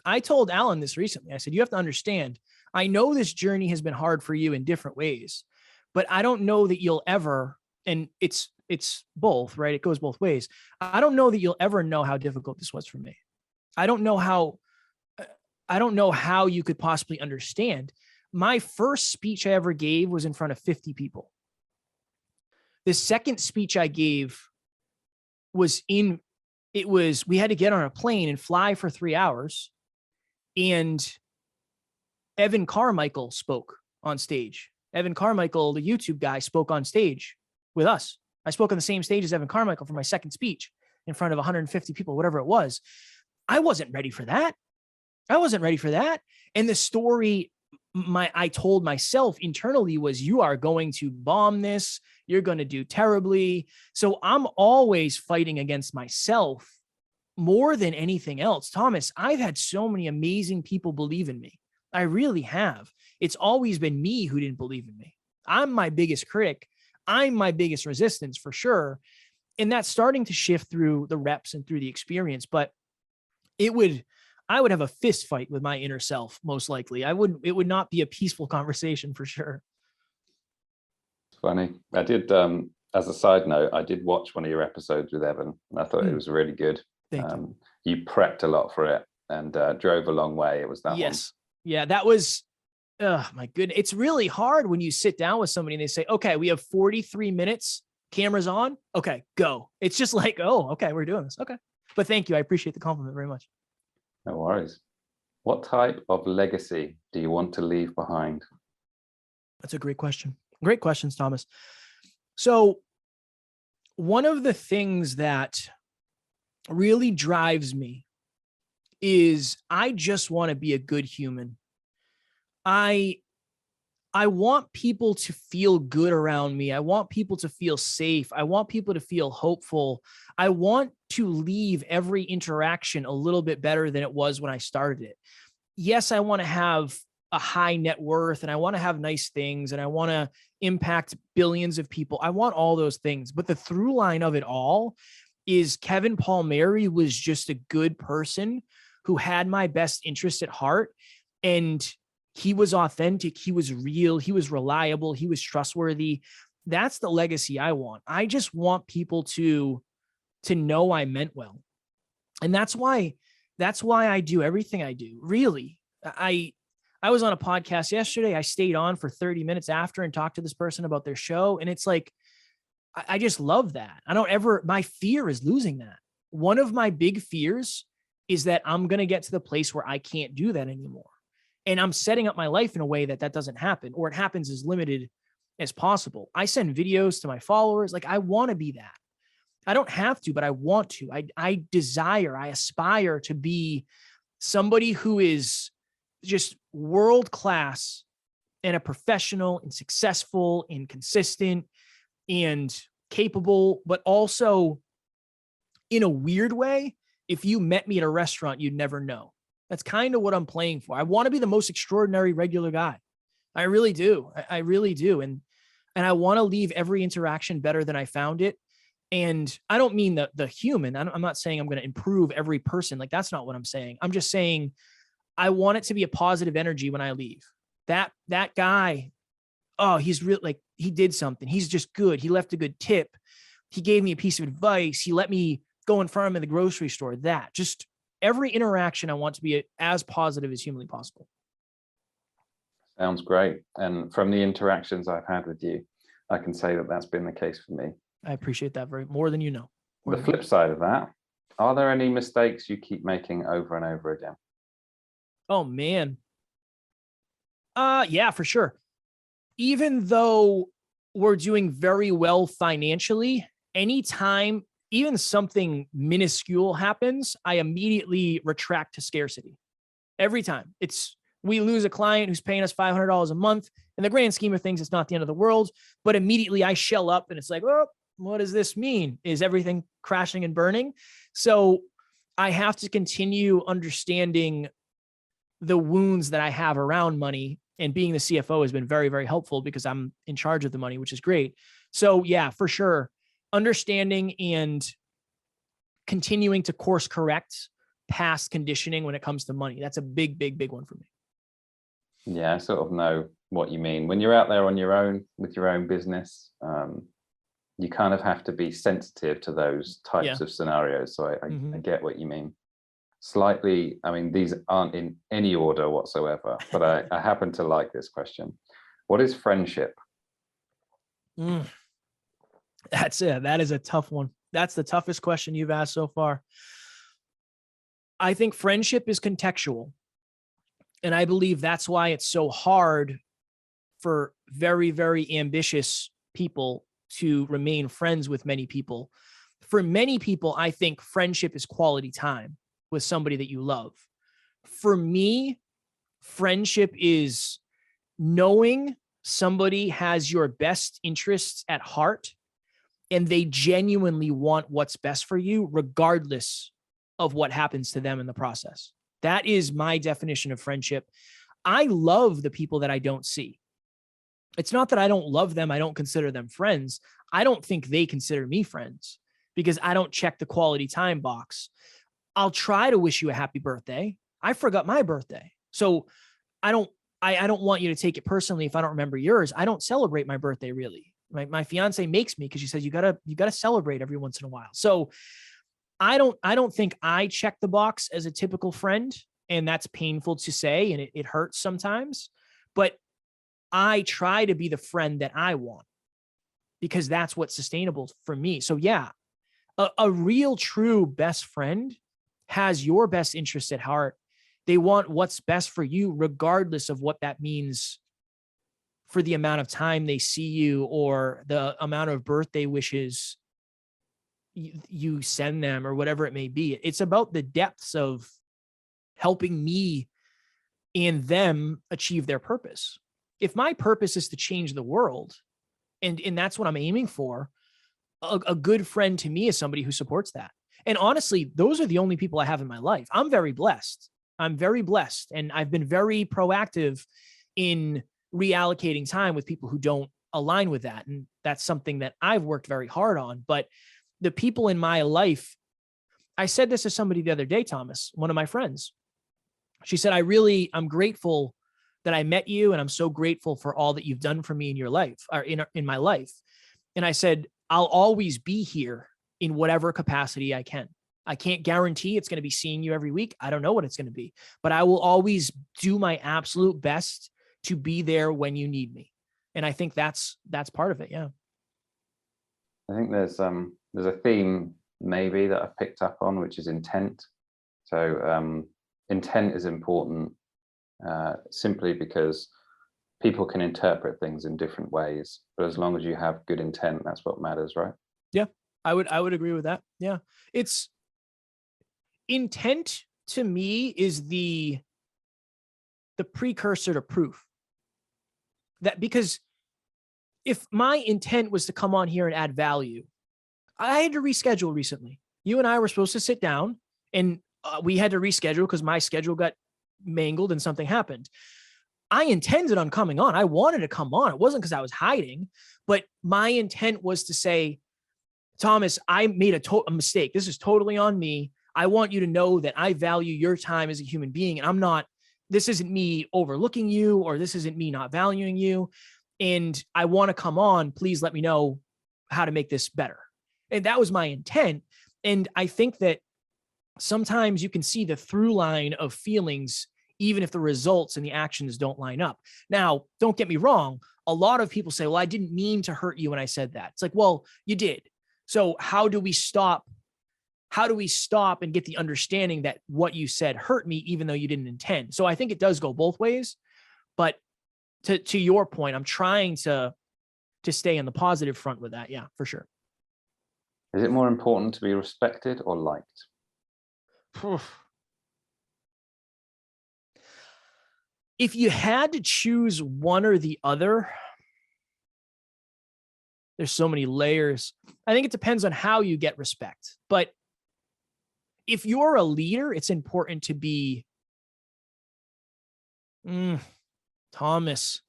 I told Alan this recently. I said, you have to understand, I know this journey has been hard for you in different ways, but I don't know that you'll ever, and it's both, right? It goes both ways. I don't know that you'll ever know how difficult this was for me. I don't know how you could possibly understand. My first speech I ever gave was in front of 50 people. The second speech I gave we had to get on a plane and fly for 3 hours. And Evan Carmichael spoke on stage. Evan Carmichael, the YouTube guy, spoke on stage with us. I spoke on the same stage as Evan Carmichael for my second speech in front of 150 people, whatever it was. I wasn't ready for that. And the story I told myself internally was, you are going to bomb this. You're going to do terribly. So I'm always fighting against myself more than anything else. Thomas, I've had so many amazing people believe in me. I really have. It's always been me who didn't believe in me. I'm my biggest critic. I'm my biggest resistance for sure. And that's starting to shift through the reps and through the experience. But I would have a fist fight with my inner self, most likely. It would not be a peaceful conversation for sure. It's funny. I did, as a side note, I did watch one of your episodes with Evan, and I thought it was really good. Thank you. You prepped a lot for it and drove a long way. It was that one. Yeah, that was, oh my goodness. It's really hard when you sit down with somebody and they say, okay, we have 43 minutes, cameras on. Okay, go. It's just like, oh, okay, we're doing this. Okay. But thank you. I appreciate the compliment very much. No worries. What type of legacy do you want to leave behind? That's a great question. Great questions, Thomas. So one of the things that really drives me is I just want to be a good human. I want people to feel good around me. I want people to feel safe. I want people to feel hopeful. I want to leave every interaction a little bit better than it was when I started it. Yes, I want to have a high net worth and I want to have nice things and I want to impact billions of people. I want all those things. But the through line of it all is Kevin Palmieri was just a good person who had my best interest at heart. And he was authentic. He was real. He was reliable. He was trustworthy. That's the legacy I want. I just want people to know I meant well. And that's why I do everything I do. Really. I was on a podcast yesterday. I stayed on for 30 minutes after and talked to this person about their show. And it's like, I just love that. My fear is losing that. One of my big fears is that I'm going to get to the place where I can't do that anymore. And I'm setting up my life in a way that doesn't happen, or it happens as limited as possible. I send videos to my followers. Like, I want to be that. I don't have to, but I want to. I aspire to be somebody who is just world-class and a professional and successful and consistent and capable, but also in a weird way, if you met me at a restaurant, you'd never know. That's kind of what I'm playing for. I want to be the most extraordinary regular guy. I really do. I really do. And I want to leave every interaction better than I found it. And I don't mean the human. I'm not saying I'm going to improve every person. Like, that's not what I'm saying. I'm just saying I want it to be a positive energy when I leave. That guy, oh, he's real, like, he did something. He's just good. He left a good tip. He gave me a piece of advice. He let me go in front of him in the grocery store. That just every interaction I want to be as positive as humanly possible. Sounds great. And from the interactions I've had with you, I can say that that's been the case for me. I appreciate that more than you know. The flip side of that, are there any mistakes you keep making over and over again? Oh, man. Yeah, for sure. Even though we're doing very well financially, anytime even something minuscule happens, I immediately retract to scarcity. Every time. We lose a client who's paying us $500 a month. In the grand scheme of things, it's not the end of the world, but immediately I shell up and it's like, oh, what does this mean? Is everything crashing and burning? So I have to continue understanding the wounds that I have around money, and being the CFO has been very, very helpful because I'm in charge of the money, which is great. So yeah, for sure. Understanding and continuing to course correct past conditioning when it comes to money. That's a big, big, big one for me. Yeah, I sort of know what you mean. When you're out there on your own with your own business, you kind of have to be sensitive to those types of scenarios. So I get what you mean. Slightly, I mean, these aren't in any order whatsoever, but I happen to like this question. What is friendship? That's it. That is a tough one. That's the toughest question you've asked so far. I think friendship is contextual. And I believe that's why it's so hard for very, very ambitious people to remain friends with many people. For many people, I think friendship is quality time with somebody that you love. For me, friendship is knowing somebody has your best interests at heart and they genuinely want what's best for you, regardless of what happens to them in the process. That is my definition of friendship. I love the people that I don't see. It's not that I don't love them. I don't consider them friends. I don't think they consider me friends because I don't check the quality time box. I'll try to wish you a happy birthday. I forgot my birthday. So I don't want you to take it personally if I don't remember yours. I don't celebrate my birthday really. My fiance makes me because she says you gotta celebrate every once in a while. So I don't think I check the box as a typical friend, and that's painful to say, and it hurts sometimes, but I try to be the friend that I want because that's what's sustainable for me. So yeah, a real true best friend has your best interests at heart. They want what's best for you, regardless of what that means for the amount of time they see you or the amount of birthday wishes you send them or whatever it may be. It's about the depths of helping me and them achieve their purpose. If my purpose is to change the world, and that's what I'm aiming for, a good friend to me is somebody who supports that. And honestly, those are the only people I have in my life. I'm very blessed. And I've been very proactive in reallocating time with people who don't align with that. And that's something that I've worked very hard on. But the people in my life, I said this to somebody the other day, Thomas, one of my friends. She said, I'm grateful that I met you. And I'm so grateful for all that you've done for me in your life or in my life. And I said, I'll always be here in whatever capacity I can. I can't guarantee it's going to be seeing you every week. I don't know what it's going to be, but I will always do my absolute best to be there when you need me. And I think that's part of it. Yeah. I think there's a theme maybe that I've picked up on, which is intent. So intent is important simply because people can interpret things in different ways, but as long as you have good intent, that's what matters, right? Yeah, I would agree with that. Yeah. It's intent to me is the precursor to proof. That because if my intent was to come on here and add value, I had to reschedule recently. You and I were supposed to sit down and we had to reschedule because my schedule got mangled and something happened. I intended on coming on. I wanted to come on. It wasn't because I was hiding, but my intent was to Thomas, I made a mistake. This is totally on me. I want you to know that I value your time as a human being. And this isn't me overlooking you, or this isn't me not valuing you. And I want to come on. Please let me know how to make this better. And that was my intent. And I think that sometimes you can see the through line of feelings, even if the results and the actions don't line up. Now, don't get me wrong. A lot of people say, well, I didn't mean to hurt you when I said that. It's like, well, you did. So how do we stop and get the understanding that what you said hurt me, even though you didn't intend? So I think it does go both ways. But to your point, I'm trying to stay on the positive front with that. Yeah, for sure. Is it more important to be respected or liked? If you had to choose one or the other, there's so many layers. I think it depends on how you get respect. But if you're a leader, it's important to be Thomas.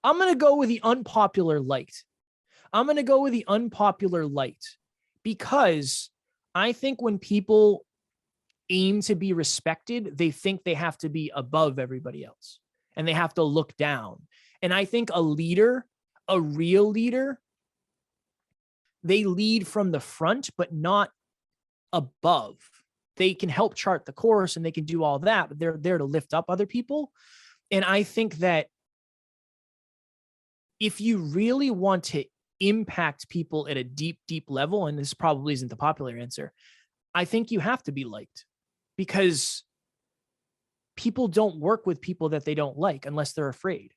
I'm going to go with the unpopular liked. Because I think when people aim to be respected, they think they have to be above everybody else and they have to look down. And I think a real leader, they lead from the front, but not above. They can help chart the course and they can do all that, but they're there to lift up other people. And I think that if you really want to impact people at a deep, deep level, and this probably isn't the popular answer, I think you have to be liked, because people don't work with people that they don't like unless they're afraid,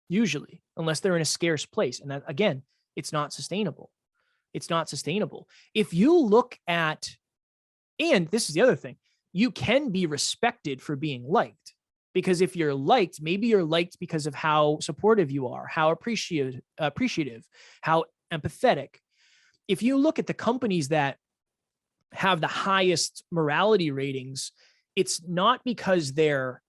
usually, unless they're in a scarce place. And that, again, it's not sustainable. If you look at, and this is the other thing, you can be respected for being liked, because if you're liked, maybe you're liked because of how supportive you are, how appreciative, how empathetic. If you look at the companies that have the highest morality ratings, it's not because they're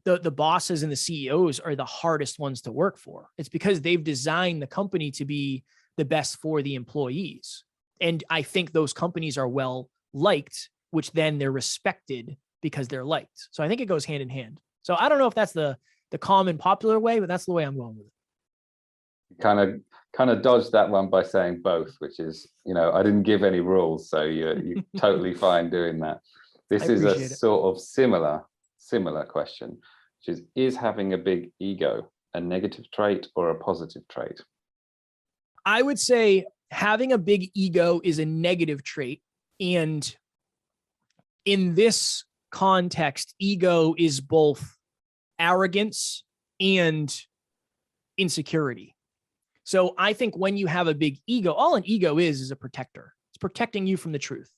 the bosses and the CEOs are the hardest ones to work for. It's because they've designed the company to be the best for the employees. And I think those companies are well liked, which then they're respected because they're liked. So I think it goes hand in hand. So I don't know if that's the common popular way, but that's the way I'm going with it. Kind of dodged that one by saying both, which is, I didn't give any rules, so you're totally fine doing that. This is a sort of similar question, which is having a big ego a negative trait or a positive trait? I would say having a big ego is a negative trait. And in this context, ego is both arrogance and insecurity. So I think when you have a big ego, all an ego is a protector. It's protecting you from the truth.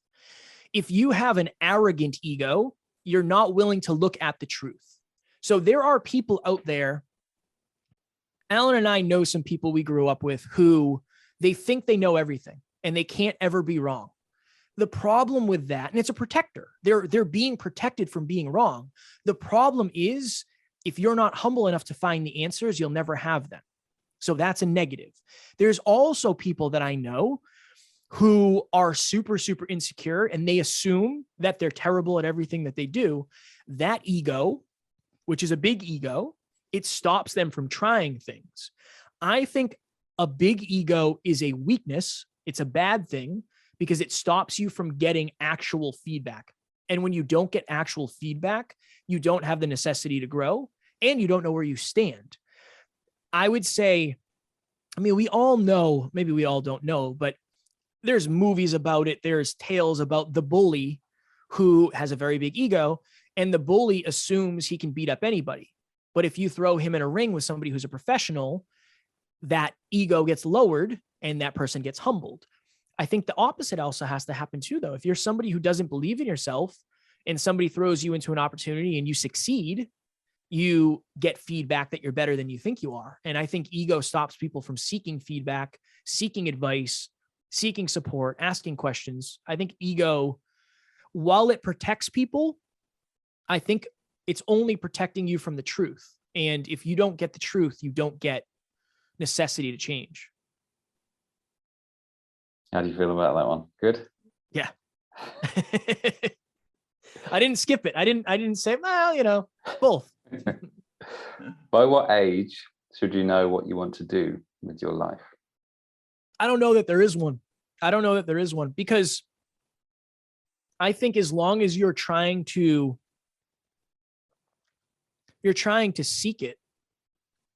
If you have an arrogant ego, you're not willing to look at the truth. So there are people out there. Alan and I know some people we grew up with who they think they know everything and they can't ever be wrong. The problem with that, and it's a protector, they're being protected from being wrong. The problem is if you're not humble enough to find the answers, you'll never have them. So that's a negative. There's also people that I know who are super, super insecure and they assume that they're terrible at everything that they do. That ego, which is a big ego, it stops them from trying things. I think a big ego is a weakness. It's a bad thing because it stops you from getting actual feedback. And when you don't get actual feedback, you don't have the necessity to grow and you don't know where you stand. I would say, I mean, we all know, maybe we all don't know, but there's movies about it. There's tales about the bully who has a very big ego, and the bully assumes he can beat up anybody. But if you throw him in a ring with somebody who's a professional, that ego gets lowered and that person gets humbled. I think the opposite also has to happen too, though. If you're somebody who doesn't believe in yourself and somebody throws you into an opportunity and you succeed, you get feedback that you're better than you think you are. And I think ego stops people from seeking feedback, seeking advice, seeking support, asking questions. I think ego, while it protects people, I think it's only protecting you from the truth. And if you don't get the truth, you don't get necessity to change. How do you feel about that one? Good? Yeah. I didn't skip it. I didn't say, well, both. By what age should you know what you want to do with your life? I don't know that there is one. I don't know that there is one, because I think as long as you're trying to seek it.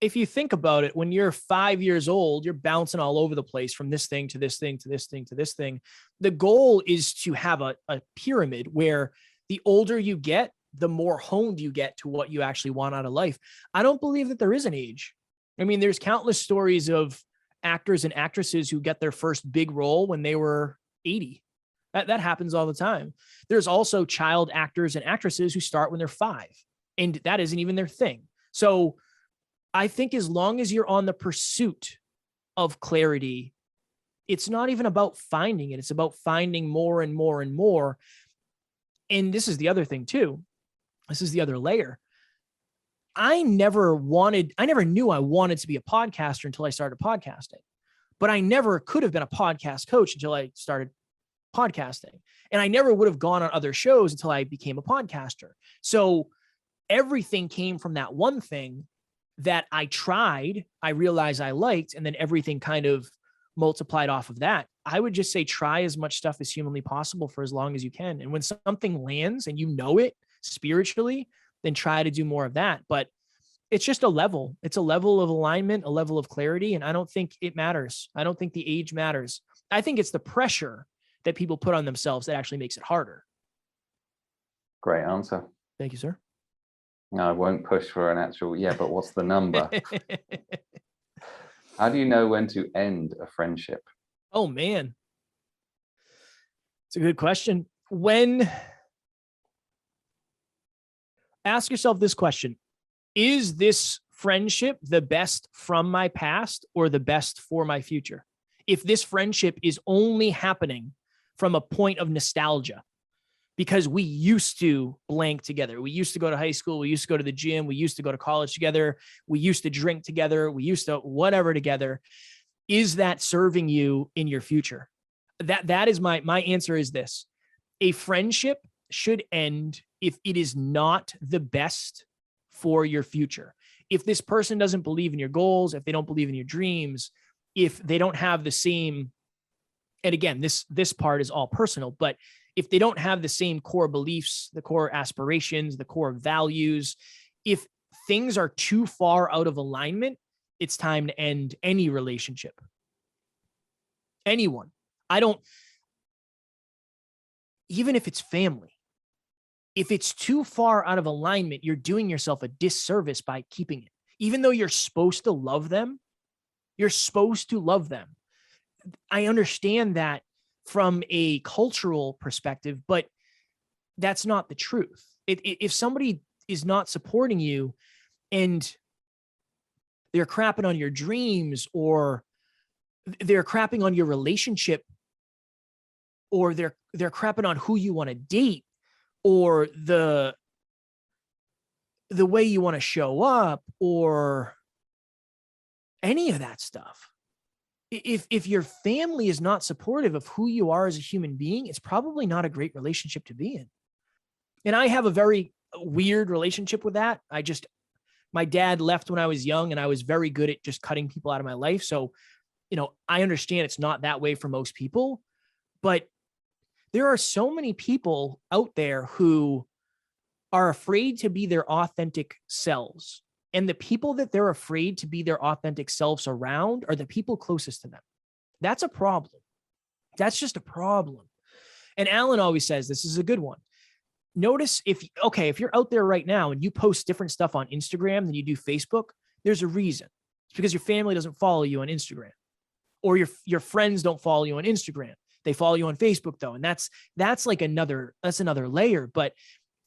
If you think about it, when you're 5 years old, you're bouncing all over the place from this thing to this thing to this thing to this thing. The goal is to have a pyramid where the older you get, the more honed you get to what you actually want out of life. I don't believe that there is an age. I mean, there's countless stories of actors and actresses who get their first big role when they were 80. That happens all the time. There's also child actors and actresses who start when they're 5, and that isn't even their thing. So I think as long as you're on the pursuit of clarity, it's not even about finding it. It's about finding more and more and more. And this is the other thing too. This is the other layer. I never knew I wanted to be a podcaster until I started podcasting, but I never could have been a podcast coach until I started podcasting. And I never would have gone on other shows until I became a podcaster. So everything came from that one thing that I tried, I realized I liked, and then everything kind of multiplied off of that. I would just say try as much stuff as humanly possible for as long as you can. And when something lands and you know it spiritually, then try to do more of that. But it's just a level. It's a level of alignment, a level of clarity. And I don't think it matters. I don't think the age matters. I think it's the pressure that people put on themselves that actually makes it harder. Great answer. Thank you, sir. No, I won't push for an actual, but what's the number? How do you know when to end a friendship? Oh, man. It's a good question. Ask yourself this question. Is this friendship the best from my past or the best for my future? If this friendship is only happening from a point of nostalgia, because we used to blank together. We used to go to high school. We used to go to the gym. We used to go to college together. We used to drink together. We used to whatever together. Is that serving you in your future? That is my answer is this. A friendship should end if it is not the best for your future. If this person doesn't believe in your goals, if they don't believe in your dreams, if they don't have the same, and again, this part is all personal, but if they don't have the same core beliefs, the core aspirations, the core values, if things are too far out of alignment, it's time to end any relationship. Anyone. Even if it's family, if it's too far out of alignment, you're doing yourself a disservice by keeping it. Even though you're supposed to love them, I understand that from a cultural perspective, but that's not the truth. If somebody is not supporting you and they're crapping on your dreams, or they're crapping on your relationship, or they're crapping on who you want to date, or the way you want to show up, or any of that stuff. If your family is not supportive of who you are as a human being, it's probably not a great relationship to be in. And I have a very weird relationship with that. My dad left when I was young, and I was very good at just cutting people out of my life. So, I understand it's not that way for most people, but there are so many people out there who are afraid to be their authentic selves. And the people that they're afraid to be their authentic selves around are the people closest to them. That's a problem. That's just a problem. And Alan always says, this is a good one. Notice if you're out there right now and you post different stuff on Instagram than you do Facebook, there's a reason. It's because your family doesn't follow you on Instagram, or your friends don't follow you on Instagram. They follow you on Facebook though. And that's another layer. But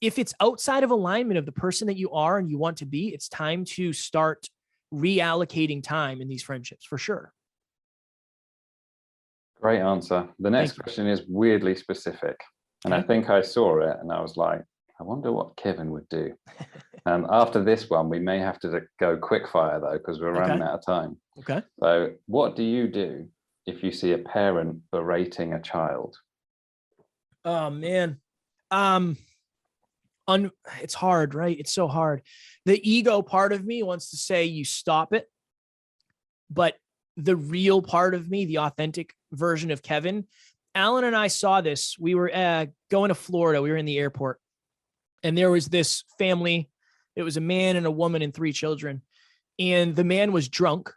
if it's outside of alignment of the person that you are and you want to be, it's time to start reallocating time in these friendships for sure. Great answer. The next question is weirdly specific. And I think I saw it and I was like, I wonder what Kevin would do. After this one, we may have to go quick fire though, because we're running out of time. Okay. So what do you do if you see a parent berating a child? Oh man. It's hard, right? It's so hard. The ego part of me wants to say you stop it, but the real part of me, the authentic version of Kevin, Alan and I saw this. We were going to Florida. We were in the airport, and there was this family. It was a man and a woman and 3 children, and the man was drunk.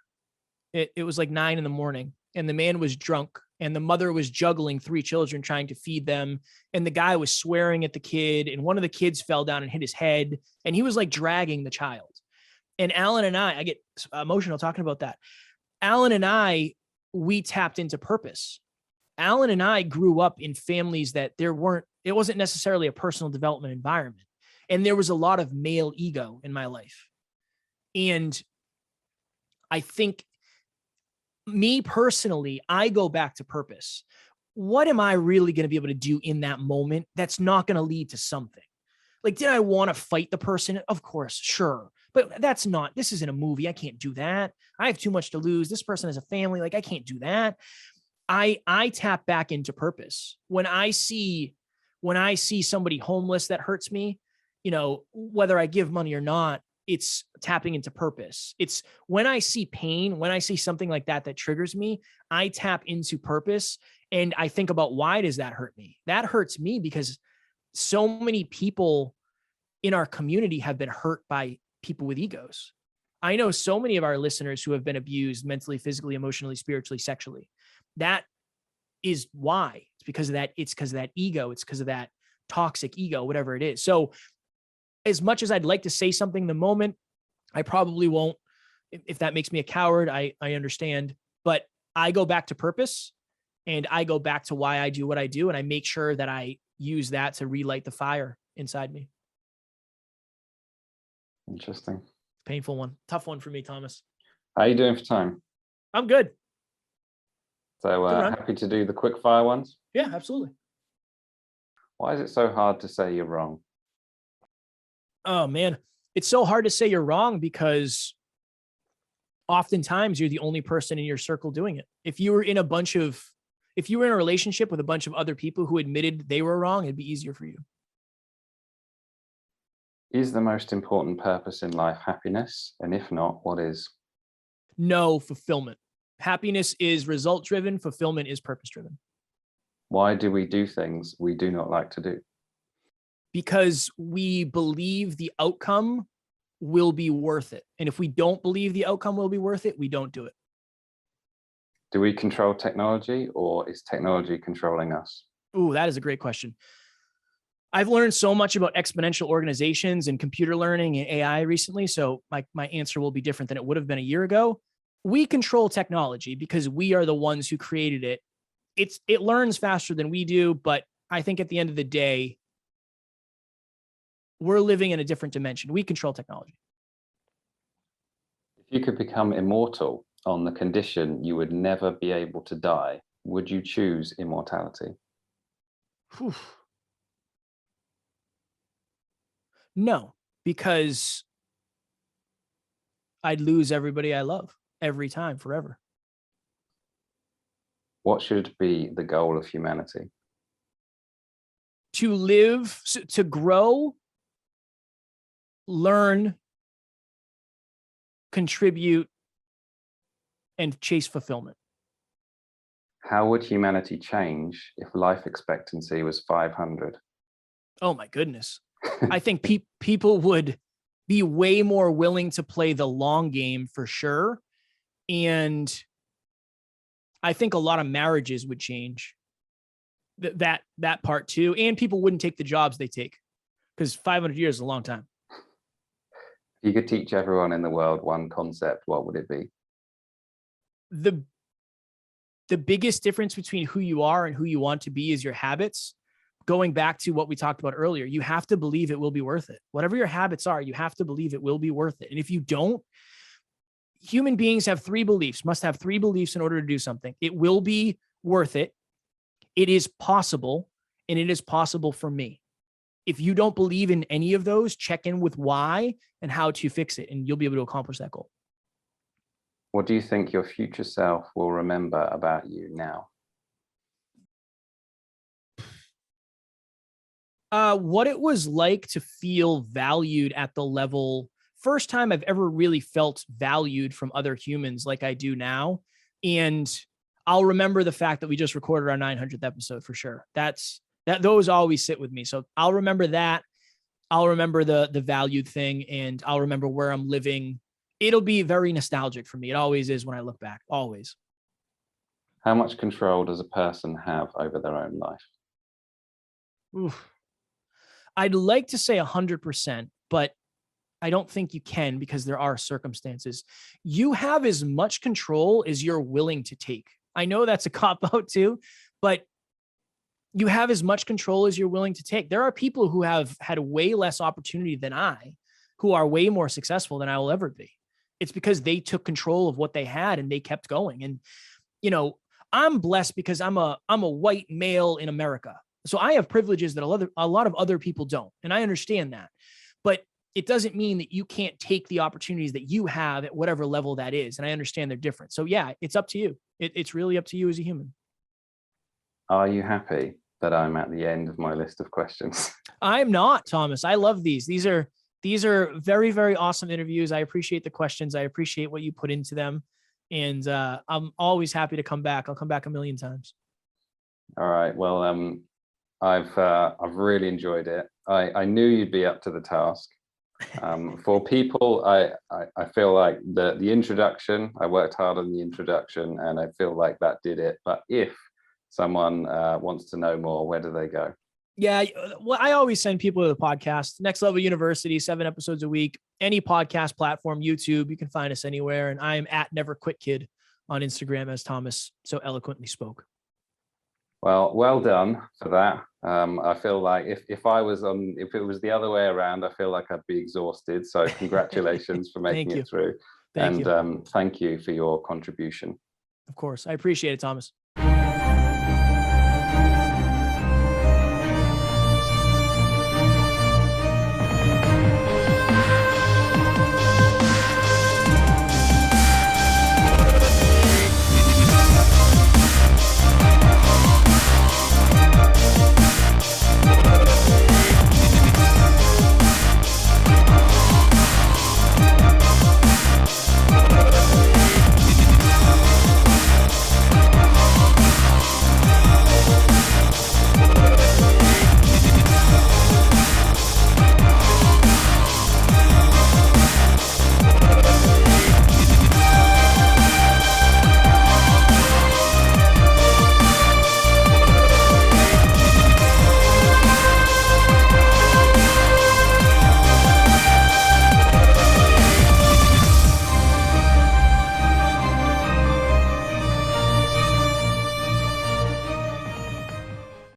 It was like 9 a.m, and the man was drunk, and the mother was juggling 3 children trying to feed them, and the guy was swearing at the kid, and one of the kids fell down and hit his head, and he was like dragging the child. And Alan and I get emotional talking about that. Alan and I, we tapped into purpose. Alan and I grew up in families that it wasn't necessarily a personal development environment. And there was a lot of male ego in my life. And I think, me personally, I go back to purpose. What am I really going to be able to do in that moment that's not going to lead to something? Like, did I want to fight the person? Of course, sure. But this isn't a movie. I can't do that. I have too much to lose. This person has a family. Like, I can't do that. I tap back into purpose. When I see somebody homeless that hurts me, whether I give money or not, it's tapping into purpose. It's when I see pain, when I see something like that triggers me, I tap into purpose, and I think about, why does that hurt me? That hurts me because so many people in our community have been hurt by people with egos. I know so many of our listeners who have been abused mentally, physically, emotionally, spiritually, sexually. That is why. It's because of that. It's because of that ego. It's because of that toxic ego, whatever it is. So as much as I'd like to say something in the moment, I probably won't. If that makes me a coward, I understand. But I go back to purpose, and I go back to why I do what I do, and I make sure that I use that to relight the fire inside me. Interesting. Painful one. Tough one for me, Thomas. How are you doing for time? I'm good. So happy to do the quick fire ones? Yeah, absolutely. Why is it so hard to say you're wrong? Oh man, it's so hard to say you're wrong because oftentimes you're the only person in your circle doing it. If you were in a relationship with a bunch of other people who admitted they were wrong, it'd be easier for you. Is the most important purpose in life happiness? And if not, what is? No, fulfillment. Happiness is result driven. Fulfillment is purpose driven. Why do we do things we do not like to do? Because we believe the outcome will be worth it. And if we don't believe the outcome will be worth it, we don't do it. Do we control technology, or is technology controlling us? Ooh, that is a great question. I've learned so much about exponential organizations and computer learning and AI recently. So my answer will be different than it would have been a year ago. We control technology because we are the ones who created it. It learns faster than we do, but I think at the end of the day, we're living in a different dimension. We control technology. If you could become immortal on the condition you would never be able to die, would you choose immortality? Whew. No, because I'd lose everybody I love every time, forever. What should be the goal of humanity? To live, to grow, learn, contribute, and chase fulfillment. How would humanity change if life expectancy was 500? Oh my goodness. I think people would be way more willing to play the long game for sure. And I think a lot of marriages would change that part too. And people wouldn't take the jobs they take, because 500 years is a long time. If you could teach everyone in the world one concept, what would it be? The biggest difference between who you are and who you want to be is your habits. Going back to what we talked about earlier, you have to believe it will be worth it. Whatever your habits are, you have to believe it will be worth it. And if you don't, human beings have 3 beliefs, must have 3 beliefs in order to do something. It will be worth it. It is possible. And it is possible for me. If you don't believe in any of those, check in with why and how to fix it, and you'll be able to accomplish that goal. What do you think your future self will remember about you now? What it was like to feel valued at the level, first time I've ever really felt valued from other humans like I do now. And I'll remember the fact that we just recorded our 900th episode for sure. Those always sit with me. So I'll remember that. I'll remember the valued thing, and I'll remember where I'm living. It'll be very nostalgic for me. It always is when I look back, always. How much control does a person have over their own life? Oof. I'd like to say 100%, but I don't think you can, because there are circumstances. You have as much control as you're willing to take. I know that's a cop-out too, but you have as much control as you're willing to take. There are people who have had way less opportunity than I, who are way more successful than I will ever be. It's because they took control of what they had and they kept going. And, you know, I'm blessed because I'm a white male in America. So I have privileges that a lot of other people don't. And I understand that. But it doesn't mean that you can't take the opportunities that you have at whatever level that is. And I understand they're different. So yeah, it's up to you. It's really up to you as a human. Are you happy that I'm at the end of my list of questions? I'm not, Thomas. I love these. These are very, very awesome interviews. I appreciate the questions. I appreciate what you put into them. And I'm always happy to come back. I'll come back a million times. All right. Well, I've really enjoyed it. I knew you'd be up to the task. For people, I feel like the introduction, I worked hard on the introduction, and I feel like that did it. But if someone wants to know more, where do they go? Yeah, well, I always send people to the podcast, Next Level University, 7 episodes a week, any podcast platform, YouTube. You can find us anywhere. And I am at Never Quit Kid on Instagram, as Thomas so eloquently spoke. Well done for that. I feel like if it was the other way around, I feel like I'd be exhausted. So congratulations for making it through. Thank you. Thank you for your contribution. Of course. I appreciate it, Thomas.